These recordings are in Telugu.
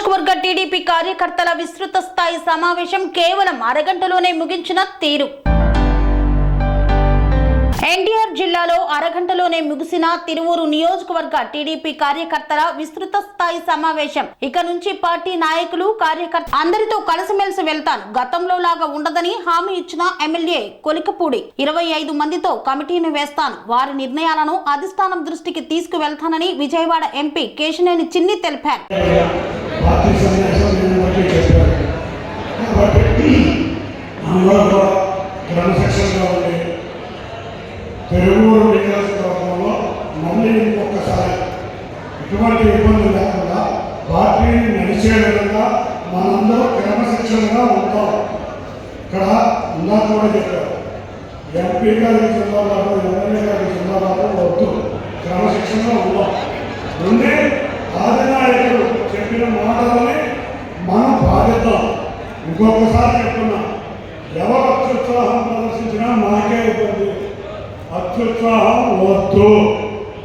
నియోజకవర్గ టీడీపీ కార్యకర్తల విస్తృత స్థాయి సమావేశం కేవలం అరగంటలోనే ముగించిన తీరు. ఎన్టీఆర్ జిల్లాలో అరగంటలోనే ముగిసిన తిరువూరు నియోజకవర్గ టీడీపీ కార్యకర్తల విస్తృత స్థాయి సమావేశం. ఇక నుంచి పార్టీ నాయకులు కార్యకర్త అందరితో కలిసిమెలిసి వెళ్తాను, గతంలో లాగా ఉండదని హామీ ఇచ్చిన ఎమ్మెల్యే కొలికపూడి 25 మందితో కమిటీని వేస్తాను, వారి నిర్ణయాలను అధిష్టానం దృష్టికి తీసుకువెళ్తానని విజయవాడ ఎంపీ కేశినేని చిన్ని తెలిపారు. తిరువూరు నియోజకవర్గంలో మళ్ళీ ఇంకొకసారి ఎటువంటి ఇబ్బంది లేకుండా పార్టీని నడిచే విధంగా మనందరూ క్రమశిక్షణగా ఉంటాం. ఇక్కడ ఇందాక కూడా చెప్పారు, ఎంపీ గారి జిల్లాలో ఎమ్మెల్యే గారి జిల్లాలో వద్దు, క్రమశిక్షణగా ఉన్నాం. రెండే అధినాయకుడు చెప్పిన మాటలని మనం బాధిద్దాం. ఇంకొకసారి చెప్తున్నాం, ఎవరు అత్యుత్సాహం ప్రదర్శించినా మాకే ఇబ్బంది. అత్యుత్సాహం వద్దు,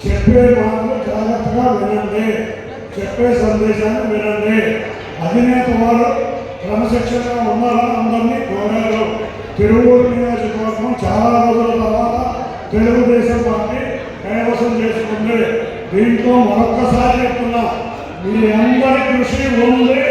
చెప్పే మాటలు జాగ్రత్తగా వినండి, చెప్పే సందేశాన్ని వినండి. అధినేత వారు క్రమశిక్షణగా ఉన్నారని అందరినీ కోరారు. తిరువూరు నియోజకవర్గం చాలా రోజుల తర్వాత తెలుగుదేశం పార్టీ కైవసం చేసుకుంది. దీంట్లో మరొక్కసారి చెప్తున్నా, మీ అందరి కృషి ఉంది.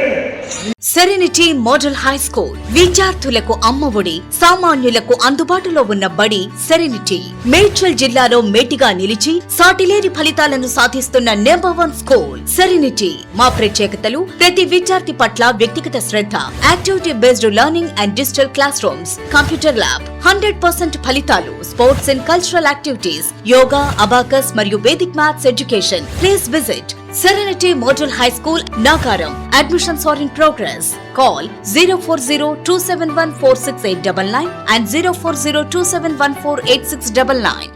సెరెనిటీ మోడల్ హై స్కూల్ విద్యార్థులకు అమ్మఒడి, సామాన్యులకు అందుబాటులో ఉన్న బడి సెరెనిటీ. మేడ్చల్ జిల్లాలో మేటిగా నిలిచి సాటిలేని ఫలితాలను సాధిస్తున్న #1 స్కూల్ సెరెనిటీ. మా ప్రత్యేకతలు ప్రతి విద్యార్థి పట్ల వ్యక్తిగత శ్రద్ధ, activity based learning and digital classrooms, computer lab, 100% ఫలితాలు, sports and cultural activities, yoga, abacus మరియు Vedic maths education. Please visit Serenity Model High School, Nagaram. Admissions are in progress. Call 040-271-46899 and 040-271-48699.